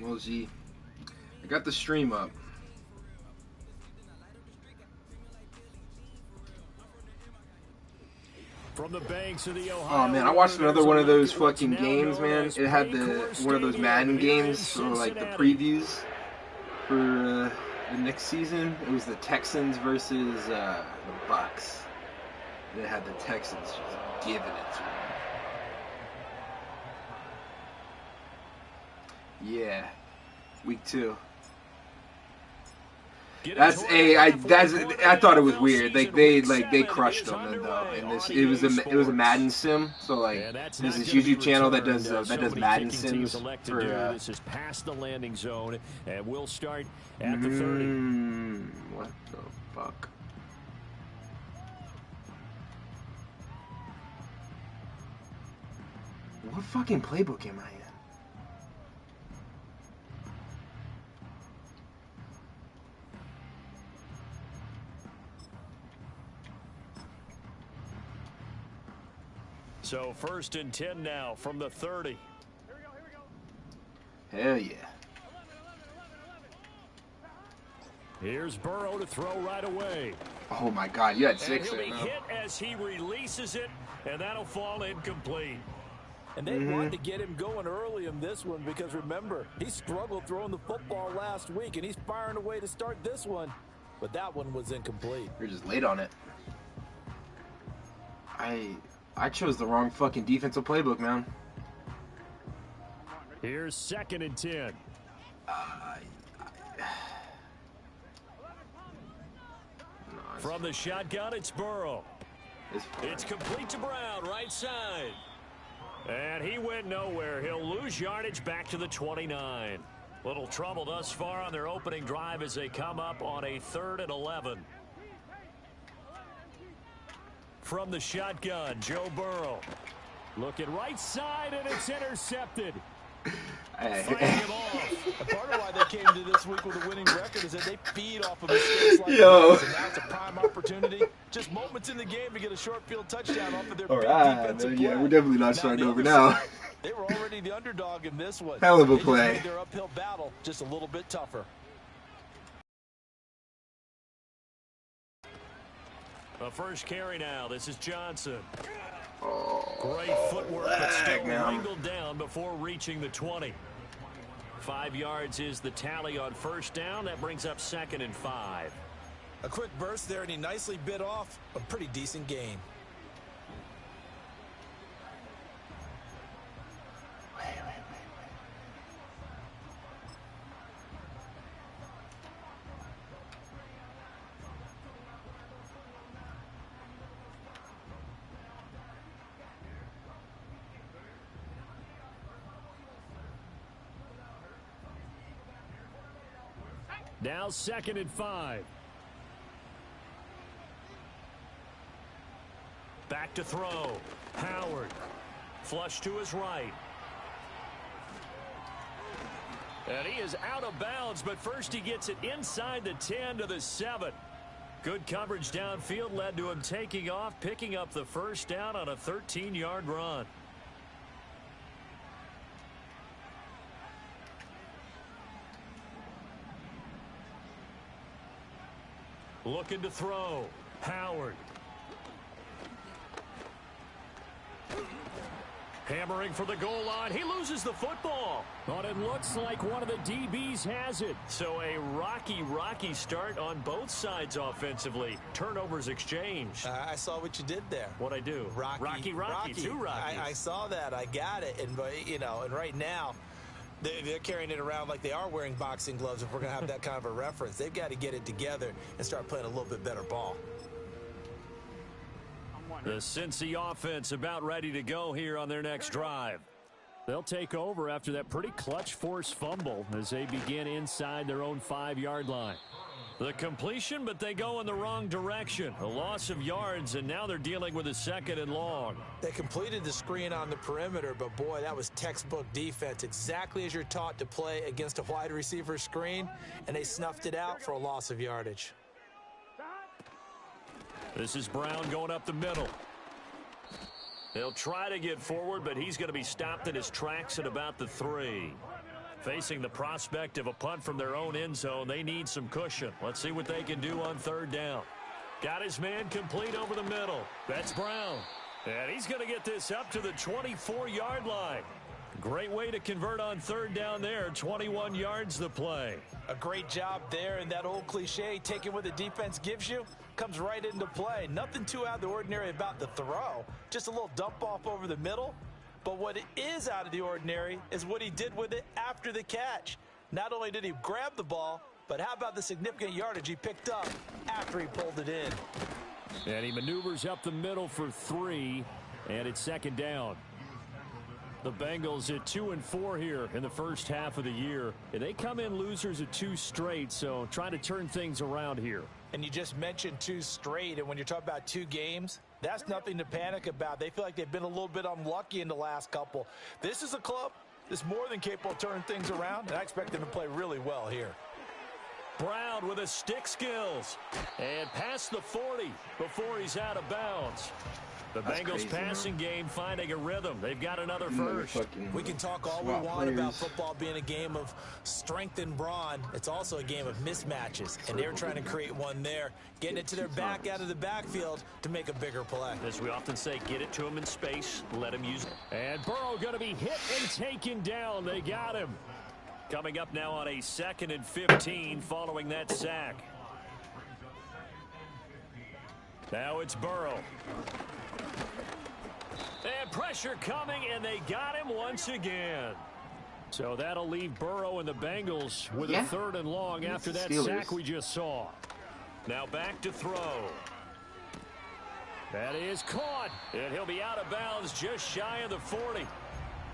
Well, G, I got the stream up. From the banks of the Ohio Oh man, I watched another one of those fucking now games, known man. as It had Paycor one of those Madden Stadium here in games, or like the Cincinnati. previews for the next season. It was the Texans versus the Bucks. They had the Texans just giving it to them. Yeah, week 2. I thought it was weird. They crushed them, and though, and it was a Madden sim. So like, there's this YouTube channel that does Madden sims for. This is past the landing zone, and we'll start at the 30. What the fuck? What fucking playbook am I in? So 1st and 10 now from the 30. Hell yeah. Here's Burrow to throw right away. Oh my God, you had 6 and in he'll be hit as he releases it, and that'll fall incomplete. And they wanted to get him going early in this one because, remember, he struggled throwing the football last week, and he's firing away to start this one. But that one was incomplete. You're just late on it. I chose the wrong fucking defensive playbook, man. Here's 2nd and 10. From the shotgun, it's Burrow. It's complete to Brown, right side. And he went nowhere. He'll lose yardage back to the 29. Little trouble thus far on their opening drive as they come up on a 3rd and 11. From the shotgun, Joe Burrow. Looking right side, and it's intercepted. Fighting him off. And part of why they came to this week with a winning record is that they feed off of mistakes like Yo. this. And now it's a prime opportunity. Just moments in the game to get a short field touchdown off of their big defensive play. Yeah, we're definitely not starting over now. They were already the underdog in this one. Hell of a They play. just made their uphill battle just a little bit tougher. The first carry now. This is Johnson. Oh, Great footwork, but still wrangled down before reaching the 20. 5 yards is the tally on 1st down. That brings up 2nd and 5. A quick burst there, and he nicely bit off a pretty decent gain. Now 2nd and 5. Back to throw. Howard. Flush to his right. And he is out of bounds, but first he gets it inside the 10 to the 7. Good coverage downfield led to him taking off, picking up the 1st down on a 13-yard run. Looking to throw. Howard. Hammering for the goal line. He loses the football. But it looks like one of the DBs has it. So a rocky start on both sides offensively. Turnovers exchanged. I saw what you did there. What'd I do? Rocky. Two Rockies. I saw that. I got it. And, and right now, they're carrying it around like they are wearing boxing gloves if we're going to have that kind of a reference. They've got to get it together and start playing a little bit better ball. The Cincy offense about ready to go here on their next drive. They'll take over after that pretty clutch forced fumble as they begin inside their own 5-yard line. The completion, but they go in the wrong direction. A loss of yards, and now they're dealing with a 2nd and long. They completed the screen on the perimeter, but boy, that was textbook defense. Exactly as you're taught to play against a wide receiver screen, and they snuffed it out for a loss of yardage. This is Brown going up the middle. He'll try to get forward, but he's going to be stopped in his tracks at about the 3. Facing the prospect of a punt from their own end zone, they need some cushion. Let's see what they can do on third down. Got his man complete over the middle. That's Brown. And he's going to get this up to the 24-yard line. Great way to convert on third down there. 21 yards the play. A great job there, and that old cliche, taking what the defense gives you, comes right into play. Nothing too out of the ordinary about the throw. Just a little dump off over the middle. But what is out of the ordinary is what he did with it after the catch. Not only did he grab the ball, but how about the significant yardage he picked up after he pulled it in? And he maneuvers up the middle for 3, and it's second down. The Bengals at 2-4 here in the first half of the year. And they come in losers at 2 straight, so trying to turn things around here. And you just mentioned 2 straight, and when you're talking about 2 games, that's nothing to panic about. They feel like they've been a little bit unlucky in the last couple. This is a club that's more than capable of turning things around, and I expect them to play really well here. Brown with his stick skills. And past the 40 before he's out of bounds. The Bengals passing game finding a rhythm. They've got another first. We can talk all we want about football being a game of strength and brawn. It's also a game of mismatches, and they're trying to create one there, getting it to their back out of the backfield to make a bigger play. As we often say, get it to him in space, let him use it. And Burrow going to be hit and taken down. They got him. Coming up now on a 2nd and 15 following that sack. Now it's Burrow. And pressure coming, and they got him once again. So that'll leave Burrow and the Bengals with a 3rd and long after that sack we just saw. Now back to throw. That is caught, and he'll be out of bounds just shy of the 40.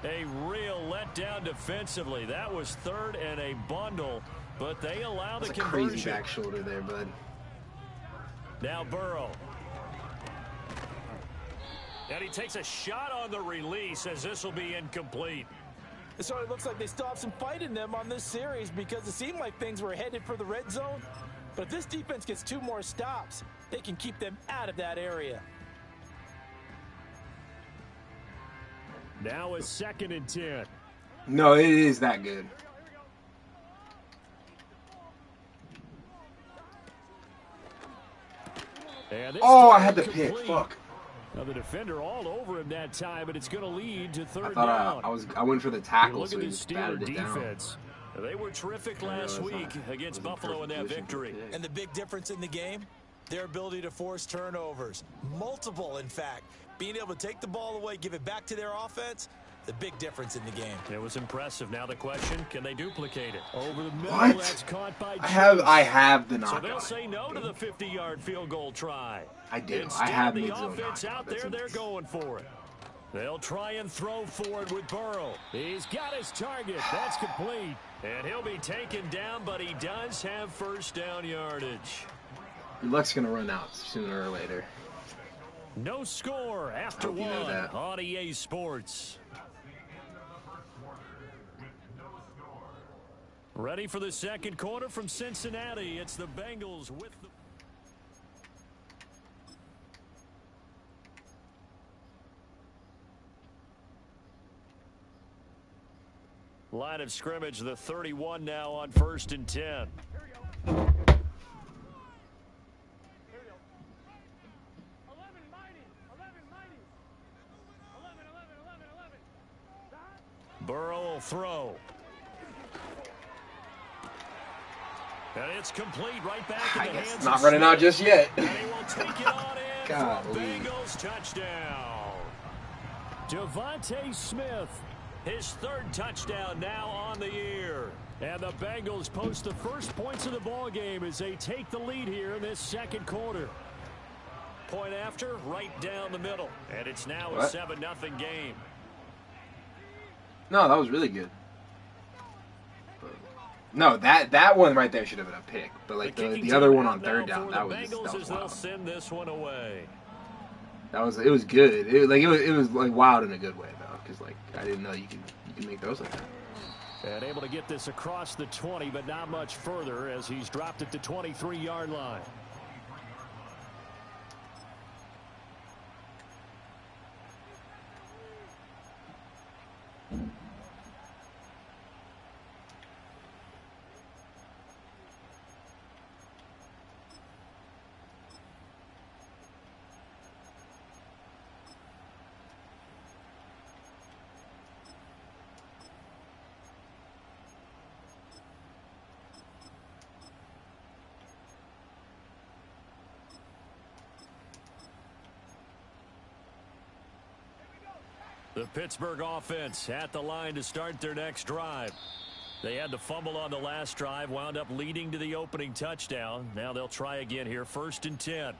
A real letdown defensively. That was 3rd and a bundle, but they allow the conversion. Crazy back shoulder there, bud. Now Burrow. And he takes a shot on the release as this will be incomplete. It sort of looks like they still have some fight in them on this series because it seemed like things were headed for the red zone. But if this defense gets 2 more stops, they can keep them out of that area. Now a 2nd and 10. No, it is that good. Oh, I had the pick. Fuck. Now the defender all over him that time, but it's going to lead to 3rd down. I went for the tackle, look so at he the just batted it defense. down. They were terrific last week against Buffalo in that victory. And the big difference in the game, their ability to force turnovers. Multiple, in fact. Being able to take the ball away, give it back to their offense, the big difference in the game. It was impressive. Now the question, can they duplicate it? Over the middle, what? That's caught by I have the knockout. So they'll say no to the 50-yard field goal try. I do. Instead, I have the mid-zone offense knockout. out there, they're going for it. They'll try and throw for it with Burrow. He's got his target. That's complete. And he'll be taken down, but he does have first down yardage. Your luck's going to run out sooner or later. No score after one on EA Sports. Ready for the second quarter from Cincinnati. It's the Bengals with the... Line of scrimmage, the 31 now on 1st and 10. Burrow will throw. And it's complete right back in the hands of not running out just yet. And he will take it on in for a Golly. Bengals touchdown. Devontae Smith, his 3rd touchdown now on the year. And the Bengals post the first points of the ball game as they take the lead here in this second quarter. Point after, right down the middle. And it's now a 7-0 game. No, that was really good. No, that one right there should have been a pick. But like the other one on 3rd down, that was wild. Send this one away. It was good. It was like wild in a good way though, because like I didn't know you can make those like that. And able to get this across the 20, but not much further as he's dropped it to 23-yard line. The Pittsburgh offense at the line to start their next drive. They had the fumble on the last drive, wound up leading to the opening touchdown. Now they'll try again here, 1st and 10.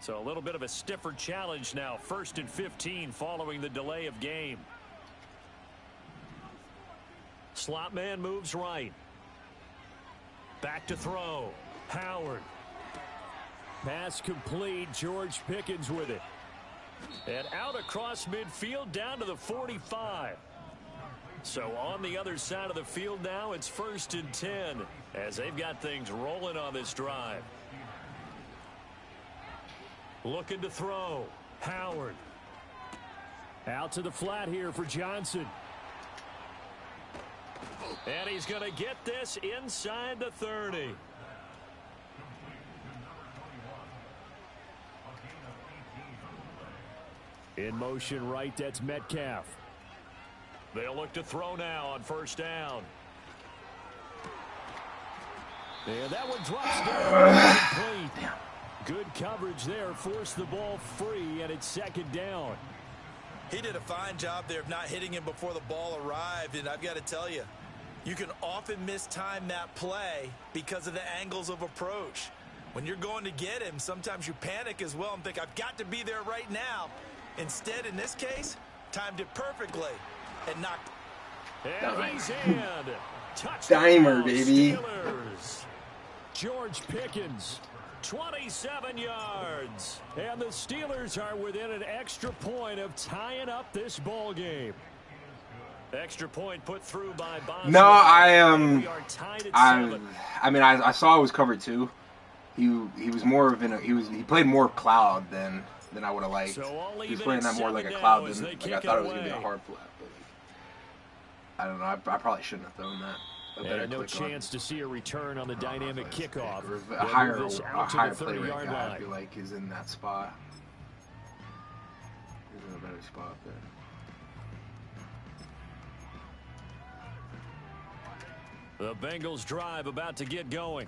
So a little bit of a stiffer challenge now, 1st and 15 following the delay of game. Slot man moves right. Back to throw. Howard. Pass complete. George Pickens with it. And out across midfield down to the 45. So on the other side of the field now, it's 1st and 10 as they've got things rolling on this drive. Looking to throw. Howard. Out to the flat here for Johnson. And he's going to get this inside the 30. In motion right, that's Metcalf. They'll look to throw now on 1st down. And that one drops down. Complete. Good coverage there. Forced the ball free, and it's 2nd down. He did a fine job there of not hitting him before the ball arrived, and I've got to tell you, you can often mistime that play because of the angles of approach. When you're going to get him, sometimes you panic as well and think, I've got to be there right now. Instead, in this case, timed it perfectly and knocked. And he's in. Touchdown, Dimer, baby. Steelers. George Pickens, 27 yards. And the Steelers are within an extra point of tying up this ball game. Extra point put through by Boston. No, I mean, I saw it was covered too. He was more of he played more cloud than I would have liked. So he was playing that more like a cloud than like I thought it was gonna be a hard flat. But I don't know. I probably shouldn't have thrown that. And no chance to see a return on the dynamic kickoff. A higher play rate guy, I feel like, is in that spot. He's in a better spot there. The Bengals drive about to get going.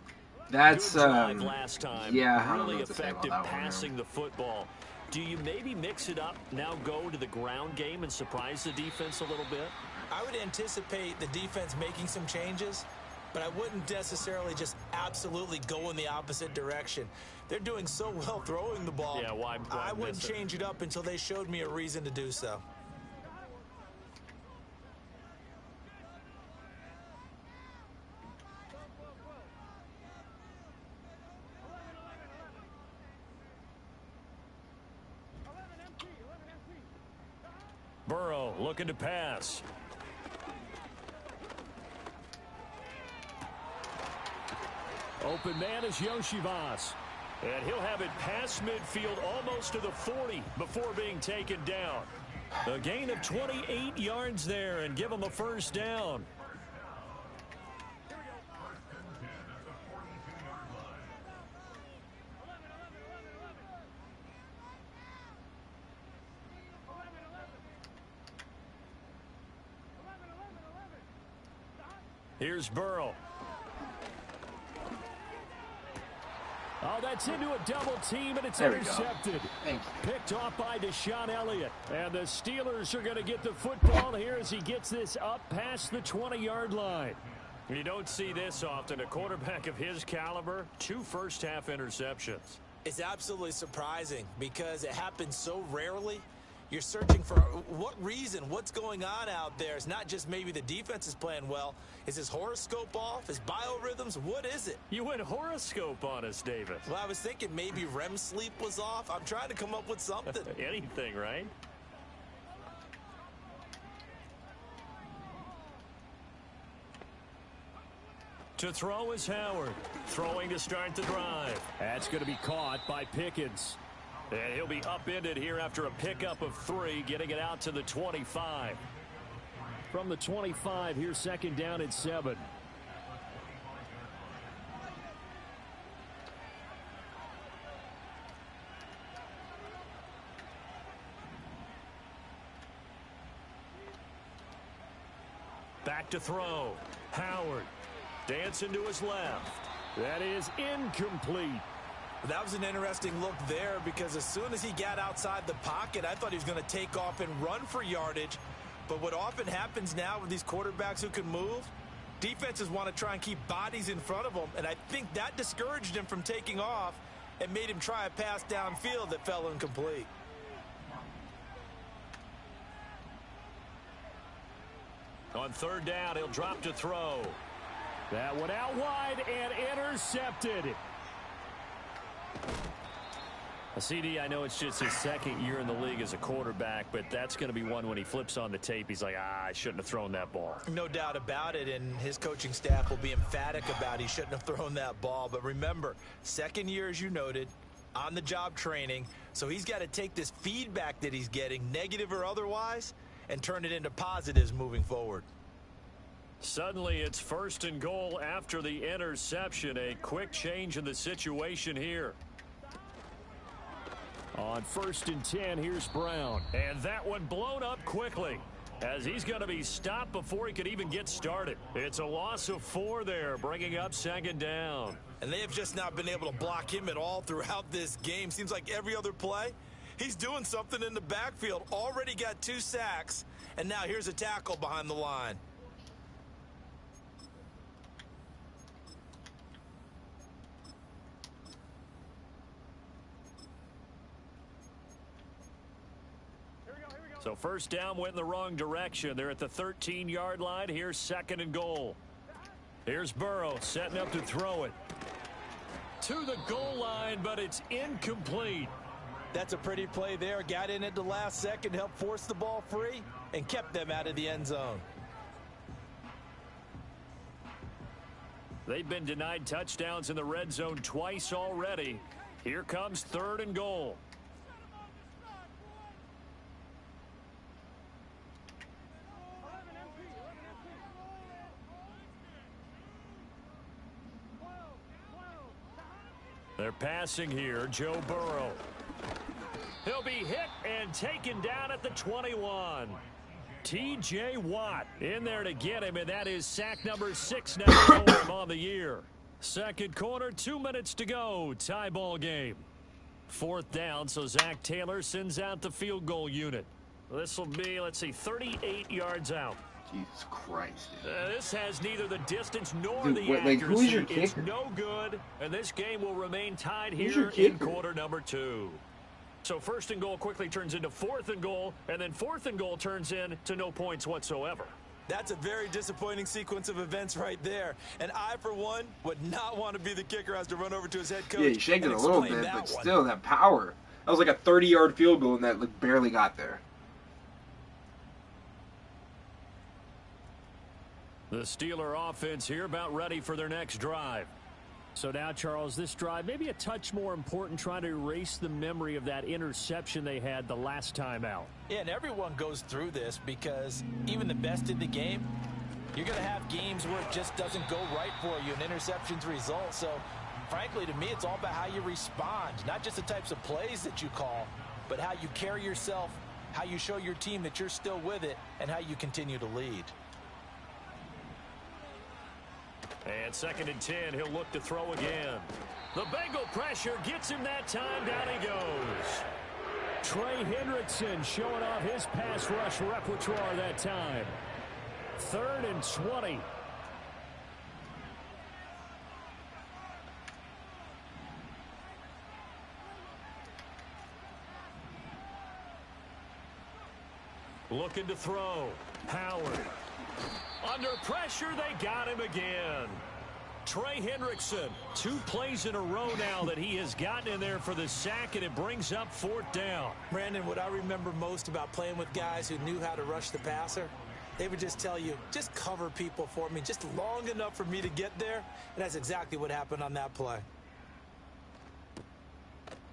That's good drive last time. Yeah, really effective passing the football. Do you maybe mix it up now, go to the ground game and surprise the defense a little bit? I would anticipate the defense making some changes, but I wouldn't necessarily just absolutely go in the opposite direction. They're doing so well throwing the ball. Yeah, why I wouldn't change it up until they showed me a reason to do so. Burrow looking to pass. Open man is Yoshivas. And he'll have it past midfield almost to the 40 before being taken down. A gain of 28 yards there and give him a 1st down. Here's Burrow. Oh, that's into a double team, and it's intercepted. Picked off by Deshaun Elliott. And the Steelers are going to get the football here as he gets this up past the 20-yard line. You don't see this often. A quarterback of his caliber, 2 first-half interceptions. It's absolutely surprising because it happens so rarely. You're searching for what reason, what's going on out there. It's not just maybe the defense is playing well. Is his horoscope off? His biorhythms? What is it? You went horoscope on us, David. Well, I was thinking maybe REM sleep was off. I'm trying to come up with something. Anything, right? To throw is Howard. Throwing to start the drive. That's going to be caught by Pickens. And he'll be upended here after a pickup of 3, getting it out to the 25. From the 25, here's 2nd down and 7. Back to throw. Howard dancing to his left. That is incomplete. That was an interesting look there because as soon as he got outside the pocket, I thought he was going to take off and run for yardage. But what often happens now with these quarterbacks who can move, defenses want to try and keep bodies in front of them, and I think that discouraged him from taking off and made him try a pass downfield that fell incomplete. On third down, he'll drop to throw. That one out wide and intercepted. CD, I know it's just his second year in the league as a quarterback, but that's going to be one when he flips on the tape. He's like, I shouldn't have thrown that ball. No doubt about it, and his coaching staff will be emphatic about he shouldn't have thrown that ball. But remember, second year, as you noted, on-the-job training, so he's got to take this feedback that he's getting, negative or otherwise, and turn it into positives moving forward. Suddenly, it's first and goal after the interception. A quick change in the situation here. On 1st and 10, here's Brown. And that one blown up quickly as he's going to be stopped before he could even get started. It's a loss of 4 there, bringing up second down. And they have just not been able to block him at all throughout this game. Seems like every other play, he's doing something in the backfield. Already got 2 sacks, and now here's a tackle behind the line. So first down went in the wrong direction. They're at the 13-yard line. Here's second and goal. Here's Burrow setting up to throw it. To the goal line, but it's incomplete. That's a pretty play there. Got in at the last second, helped force the ball free, and kept them out of the end zone. They've been denied touchdowns in the red zone twice already. Here comes third and goal. They're passing here. Joe Burrow. He'll be hit and taken down at the 21. T.J. Watt in there to get him, and that is sack number 6 now for him on the year. Second quarter, 2 minutes to go. Tie ball game. 4th down, so Zach Taylor sends out the field goal unit. This will be, let's see, 38 yards out. Jesus Christ. This has neither the distance nor Dude, the like, accuracy. who's your kicker? It's no good, and this game will remain tied here in quarter number 2. So first and goal quickly turns into 4th and goal, and then 4th and goal turns into no points whatsoever. That's a very disappointing sequence of events right there. And I, for one, would not want to be the kicker has to run over to his head coach. Yeah, he shaking it a little bit, but one. still, that power. That was like a 30-yard field goal, and that like, barely got there. The Steeler offense here about ready for their next drive. So now, Charles, this drive maybe a touch more important, trying to erase the memory of that interception they had the last time out. Yeah, and everyone goes through this because even the best in the game, you're going to have games where it just doesn't go right for you, and interceptions result. So, frankly, to me, it's all about how you respond, not just the types of plays that you call, but how you carry yourself, how you show your team that you're still with it, and how you continue to lead. And 2nd and 10, he'll look to throw again. The Bengal pressure gets him that time. Down he goes. Trey Hendrickson showing off his pass rush repertoire that time. 3rd and 20. Looking to throw. Howard. Under pressure, they got him again. Trey Hendrickson, 2 plays in a row now that he has gotten in there for the sack, and it brings up 4th down. Brandon, what I remember most about playing with guys who knew how to rush the passer, they would just tell you, just cover people for me, just long enough for me to get there, and that's exactly what happened on that play.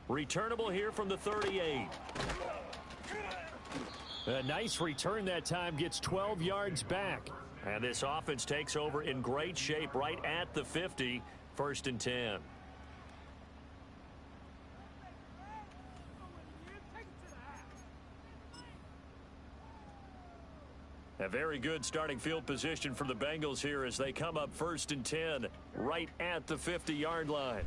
Returnable here from the 38. A nice return that time, gets 12 yards back. And this offense takes over in great shape right at the 50. 1st and 10. A very good starting field position for the Bengals here as they come up 1st and 10 right at the 50-yard line.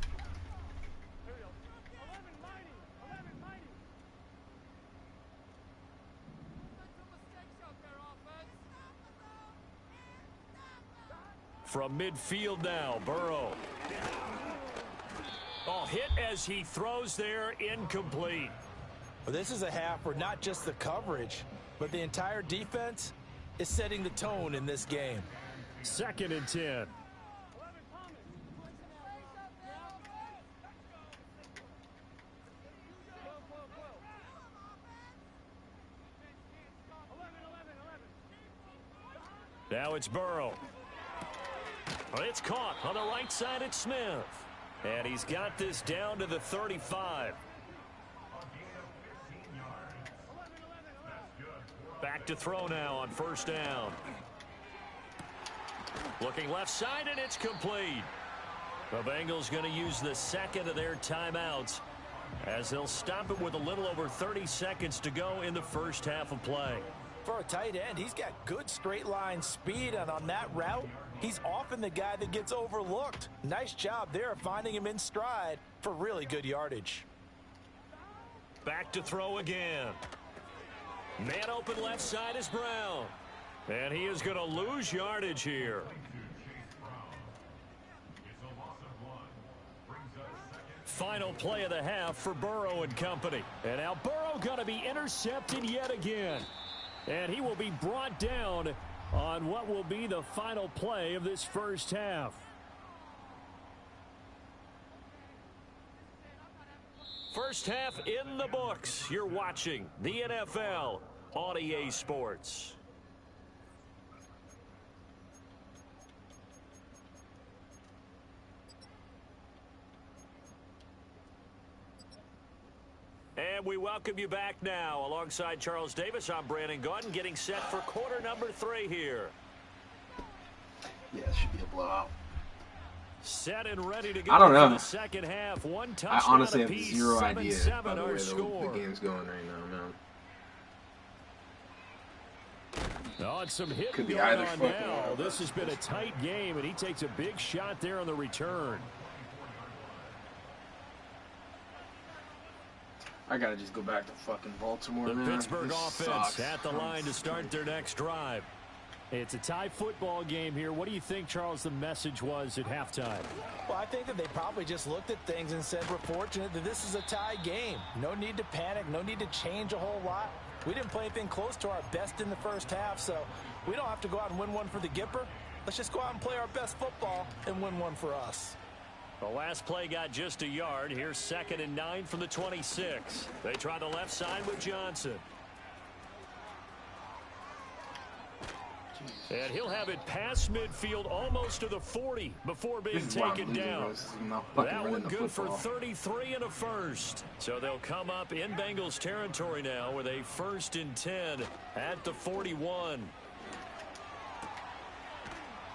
from midfield now. Burrow. Oh, hit as he throws there, incomplete. Well, this is a half where not just the coverage, but the entire defense is setting the tone in this game. 2nd and 10. Now it's Burrow. It's caught on the right side at Smith. And he's got this down to the 35. Back to throw now on 1st down. Looking left side, and it's complete. The Bengals going to use the 2nd of their timeouts as they'll stop it with a little over 30 seconds to go in the 1st half of play. For a tight end, he's got good straight line speed, and on that route, he's often the guy that gets overlooked. Nice job there finding him in stride for really good yardage. Back to throw again. Man open left side is Brown. And he is going to lose yardage here. Final play of the half for Burrow and company. And now Burrow going to be intercepted yet again. And he will be brought down on what will be the final play of this 1st half. First half in the books. You're watching the NFL on EA Sports. And we welcome you back now. Alongside Charles Davis, I'm Brandon Gordon, getting set for quarter number 3 here. Yeah, it should be a blowout. Set and ready to go. I don't know. For the 2nd half. One touchdown I honestly have apiece, zero idea 7-7 by the our way score. the game's going right now, man. Oh, and some hitting Could be going either on fucking now. one. This has been a tight game, and he takes a big shot there on the return. I gotta just go back to fucking Baltimore, The man. Pittsburgh This offense sucks. at the line to start their next drive. It's a tie football game here. What do you think, Charles, the message was at halftime? Well, I think that they probably just looked at things and said, we're fortunate that this is a tie game. No need to panic. No need to change a whole lot. We didn't play anything close to our best in the 1st half, so we don't have to go out and win one for the Gipper. Let's just go out and play our best football and win one for us. The last play got just a yard. Here's 2nd and 9 from the 26. They try the left side with Johnson. And he'll have it past midfield almost to the 40 before being taken down. That one good for 33 and a first. So they'll come up in Bengals territory now with a 1st and 10 at the 41.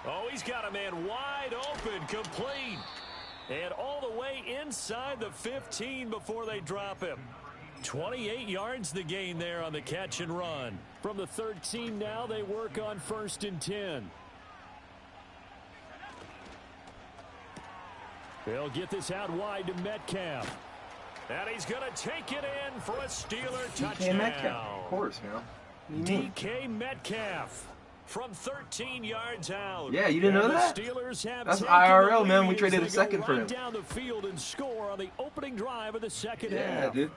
Oh, he's got a man wide open, complete. And all the way inside the 15 before they drop him. 28 yards the gain there on the catch and run. From the 13 now, they work on 1st and 10. They'll get this out wide to Metcalf. And he's going to take it in for a Steeler touchdown. Metcalf, of course, man. DK Metcalf from 13 yards out. Yeah, you didn't know that? Steelers have That's IRL, man. We traded a second for him. Down the field and score on the opening drive of the 2nd half. Yeah, dude.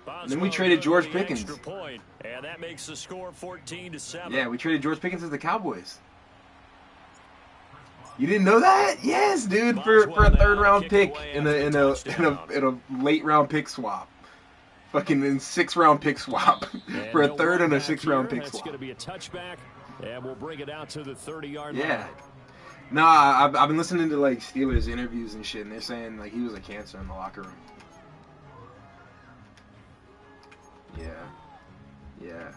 And then we traded George Pickens. Point, and that makes the score 14-7. Yeah, we traded George Pickens to the Cowboys. You didn't know that? Yes, dude, for a 3rd round pick in a late round pick swap. Fucking in 6th round pick swap for a 3rd and a 6th round pick swap. It's going to be a touchback, and we'll bring it out to the 30-yard line. Yeah. Nah, I've been listening to like Steelers interviews and shit, and they're saying like he was a cancer in the locker room. Yeah.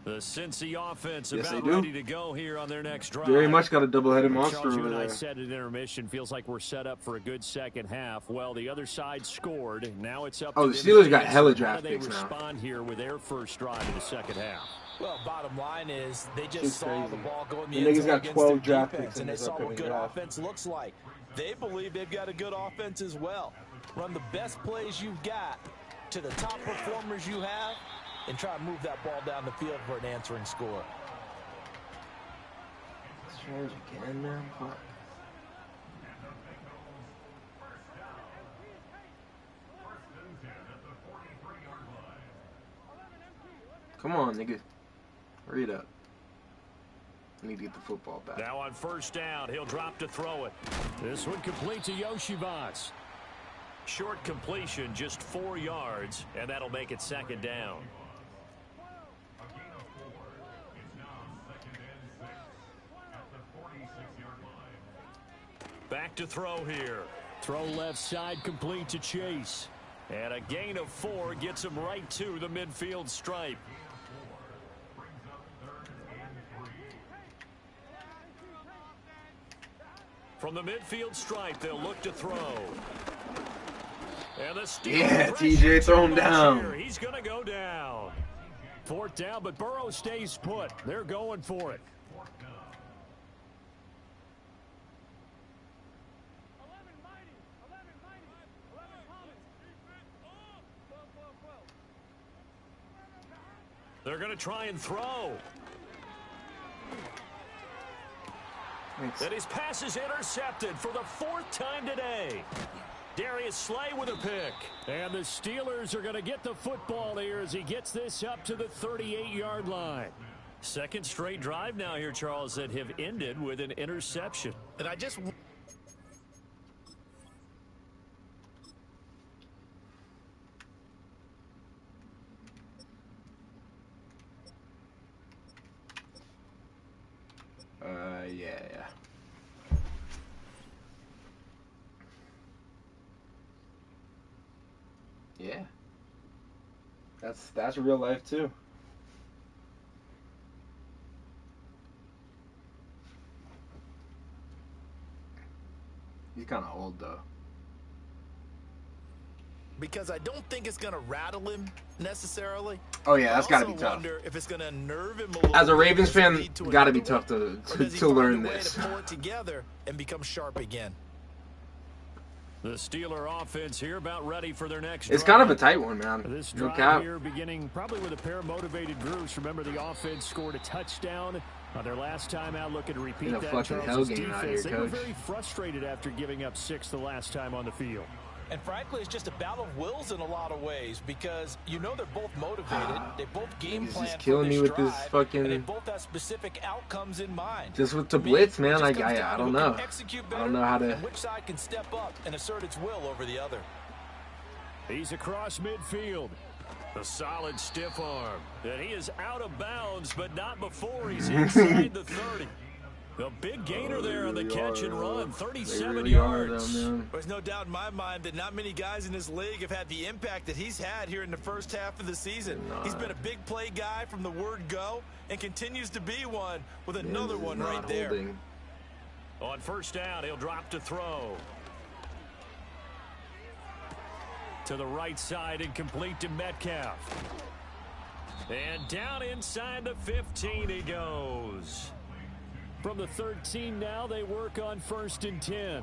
The Cincy offense Yes, about they do. ready to go here on their next drive. Very much got a double-headed monster Charles, you over and I there. said at intermission, feels like we're set up for a good 2nd half. Well, the other side scored. Now it's up to Oh, the them Steelers to got answer. hella draft How do picks they now. respond here with their first drive in the 2nd half? Well, bottom line is they just Shit's saw crazy. the ball go in The the end niggas zone got against 12 their draft defense, picks in and they this saw what upcoming good draft. offense looks like. They believe they've got a good offense as well. Run the best plays you've got to the top performers you have, and try to move that ball down the field for an answering score. Change again, man. Fuck. Come on, nigga. Hurry it up. I need to get the football back. Now on first down, he'll drop to throw it. This one complete to Yoshivas. Short completion, just 4 yards, and that'll make it second down. Back to throw here. Throw left side complete to Chase. And a gain of 4 gets him right to the midfield stripe. From the midfield stripe, they'll look to throw. And the yeah, TJ, throw him down. He's going to go down. 4th down, but Burrow stays put. They're going for it. They're going to try and throw. And his pass is intercepted for the 4th time today. Darius Slay with a pick. And the Steelers are going to get the football here as he gets this up to the 38-yard line. Second straight drive now here, Charles, that have ended with an interception. And I just... Yeah. Yeah. That's real life too. He's kind of old though. Because I don't think it's going to rattle him necessarily. Oh yeah, that's got to be tough. If it's going to nerve him a little. As a Ravens fan, got to be tough to learn this. To pull it together and become sharp again. The Steeler offense here about ready for their next It's drive. kind of a tight one, man. This drive here beginning probably with a pair of motivated groups. Remember, the offense scored a touchdown on their last time out, looking to repeat that. Fucking hell game out here, they coach. were very frustrated after giving up 6 the last time on the field. And frankly, it's just a battle of wills in a lot of ways because you know they're both motivated. They both game plan. He's just killing me with this fucking. And they both have specific outcomes in mind. Just with the blitz, man. I don't know. I don't know how to. Which side can step up and assert its will over the other. He's across midfield. A solid stiff arm. And he is out of bounds, but not before he's inside the 30. A big gainer there on the catch and run, 37 yards. There's no doubt in my mind that not many guys in this league have had the impact that he's had here in the first half of the season. He's been a big play guy from the word go and continues to be one with another one right there. On first down, he'll drop to throw. To the right side and complete to Metcalf. And down inside the 15 he goes. From the 13 now, they work on 1st and 10.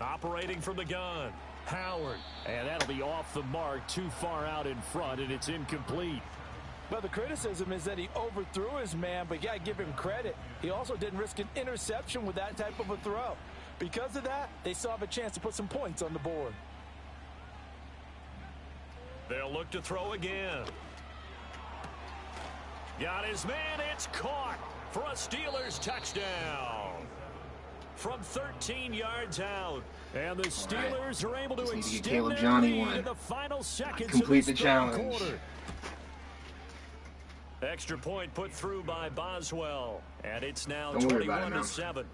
Operating from the gun, Howard. And that'll be off the mark, too far out in front, and it's incomplete. Well, the criticism is that he overthrew his man, but you got to give him credit. He also didn't risk an interception with that type of a throw. Because of that, they still have a chance to put some points on the board. They'll look to throw again. Got his man. It's caught for a Steelers touchdown. From 13 yards out. And the Steelers are able to extend their lead in the final seconds complete of the this challenge. Quarter. Extra point put through by Boswell. And it's now 21-7.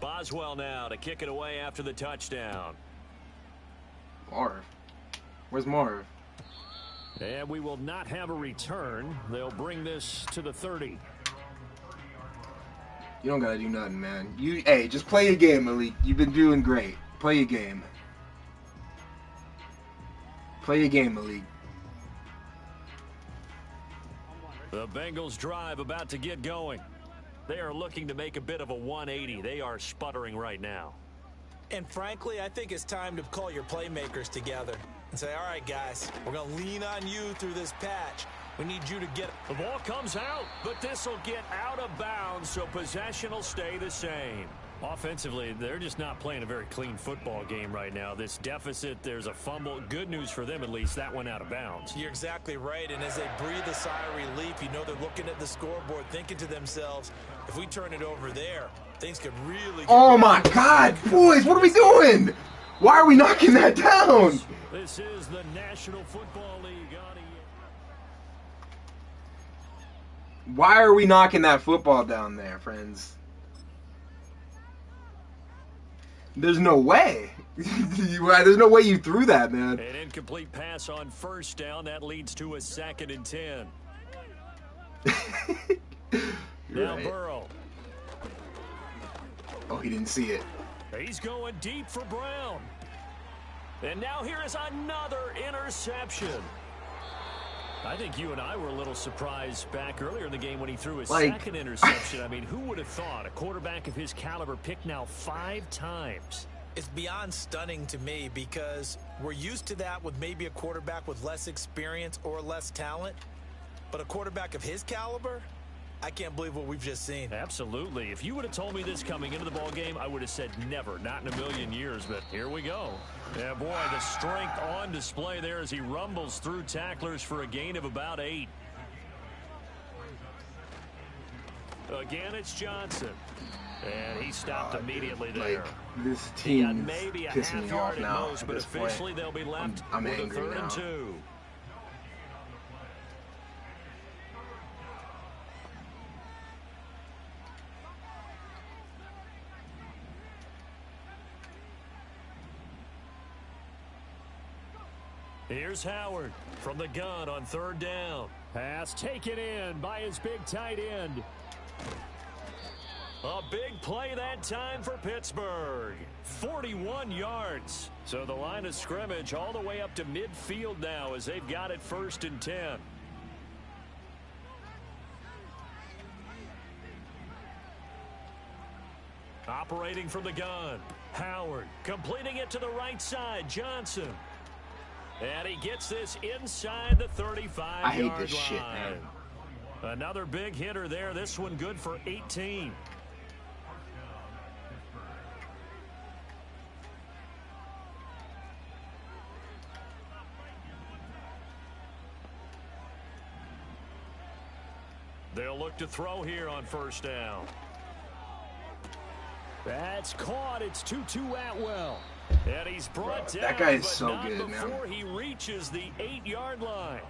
Boswell now to kick it away after the touchdown. Marv. Where's Marv? And we will not have a return. They'll bring this to the 30. You don't gotta do nothing, man. Hey, just play your game, Malik. You've been doing great. Play your game. Play your game, Malik. The Bengals drive about to get going. They are looking to make a bit of a 180. They are sputtering right now. And frankly, I think it's time to call your playmakers together and say, all right, guys, we're going to lean on you through this patch. We need you to get... The ball comes out, but this will get out of bounds, so possession will stay the same. Offensively, they're just not playing a very clean football game right now. This deficit, there's a fumble. Good news for them, at least. That went out of bounds. You're exactly right, and as they breathe a sigh of relief, you know they're looking at the scoreboard, thinking to themselves, if we turn it over there, things could really get... Oh, my God, boys, what are we doing? Why are we knocking that down? This is the National Football League. Why are we knocking that football down there, friends? There's no way. There's no way you threw that, man. An incomplete pass on first down. That leads to a 2nd and 10. Now right. Burrow. Oh, he didn't see it. He's going deep for Brown. And now here is another interception. I think you and I were a little surprised back earlier in the game when he threw his second interception. I mean, who would have thought a quarterback of his caliber picked now 5 times? It's beyond stunning to me because we're used to that with maybe a quarterback with less experience or less talent. But a quarterback of his caliber, I can't believe what we've just seen. Absolutely. If you would have told me this coming into the ball game, I would have said never, not in a million years. But here we go. Yeah, boy, the strength on display there as he rumbles through tacklers for a gain of about 8. Again, it's Johnson. And he stopped immediately there. This team maybe a pissing me off now. most, but officially they'll be left I'm with angry a 3rd now. and 2. Here's Howard from the gun on 3rd down. Pass taken in by his big tight end. A big play that time for Pittsburgh. 41 yards. So the line of scrimmage all the way up to midfield now as they've got it 1st and 10. Operating from the gun. Howard completing it to the right side. Johnson. And he gets this inside the 35-yard line. I hate this shit, man. Another big hitter there. This one good for 18. They'll look to throw here on 1st down. That's caught. It's 2-2 Atwell. And he's brought down, that guy is but so not good, man. before he reaches the 8-yard line.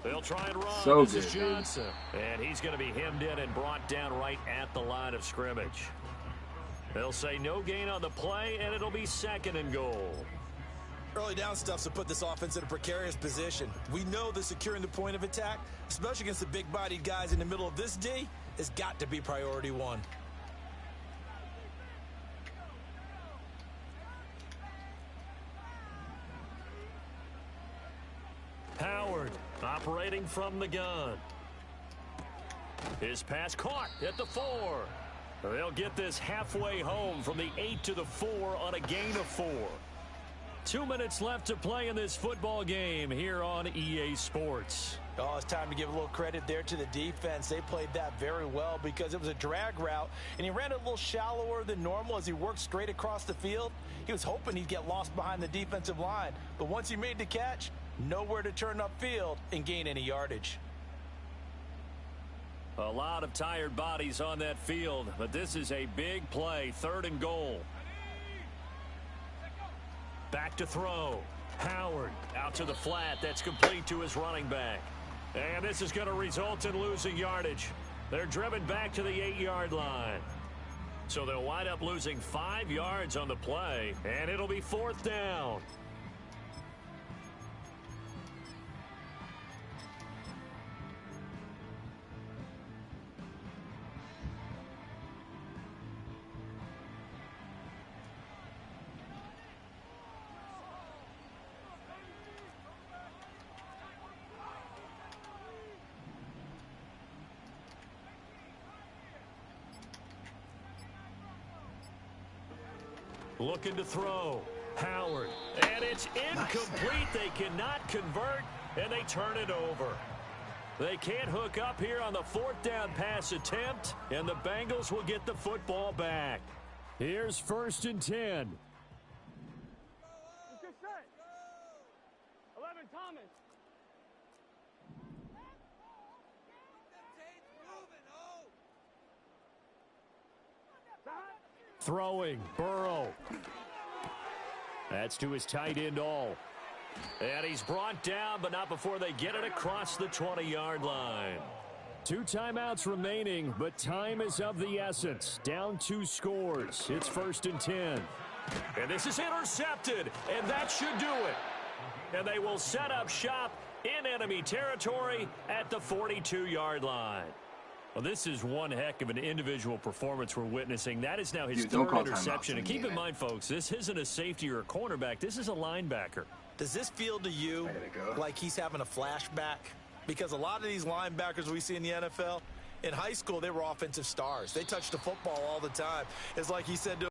They'll try and run. So this is good, Johnson. And he's going to be hemmed in and brought down right at the line of scrimmage. They'll say no gain on the play, and it'll be 2nd and goal. Early down stuff's to put this offense in a precarious position. We know that securing the point of attack, especially against the big-bodied guys in the middle of this D, has got to be priority 1. Howard operating from the gun. His pass caught at the 4. They'll get this halfway home from the 8 to the 4 on a gain of 4. 2 minutes left to play in this football game here on EA Sports. Oh, it's time to give a little credit there to the defense. They played that very well because it was a drag route, and he ran it a little shallower than normal as he worked straight across the field. He was hoping he'd get lost behind the defensive line, but once he made the catch, nowhere to turn upfield and gain any yardage. A lot of tired bodies on that field, but this is a big play, 3rd and goal. Back to throw. Howard out to the flat. That's complete to his running back. And this is going to result in losing yardage. They're driven back to the 8-yard line. So they'll wind up losing 5 yards on the play, and it'll be 4th down. Looking to throw. Howard. And it's incomplete. They cannot convert, and they turn it over. They can't hook up here on the 4th down pass attempt, and the Bengals will get the football back. Here's 1st and 10. Throwing, Burrow. That's to his tight end, All. And he's brought down, but not before they get it across the 20-yard line. 2 timeouts remaining, but time is of the essence. Down 2 scores. It's 1st and 10. And this is intercepted, and that should do it. And they will set up shop in enemy territory at the 42-yard line. Well, this is one heck of an individual performance we're witnessing. That is now his 3rd interception. And keep in mind, folks, this isn't a safety or a cornerback. This is a linebacker. Does this feel to you like he's having a flashback? Because a lot of these linebackers we see in the NFL, in high school, they were offensive stars. They touched the football all the time. It's like he said to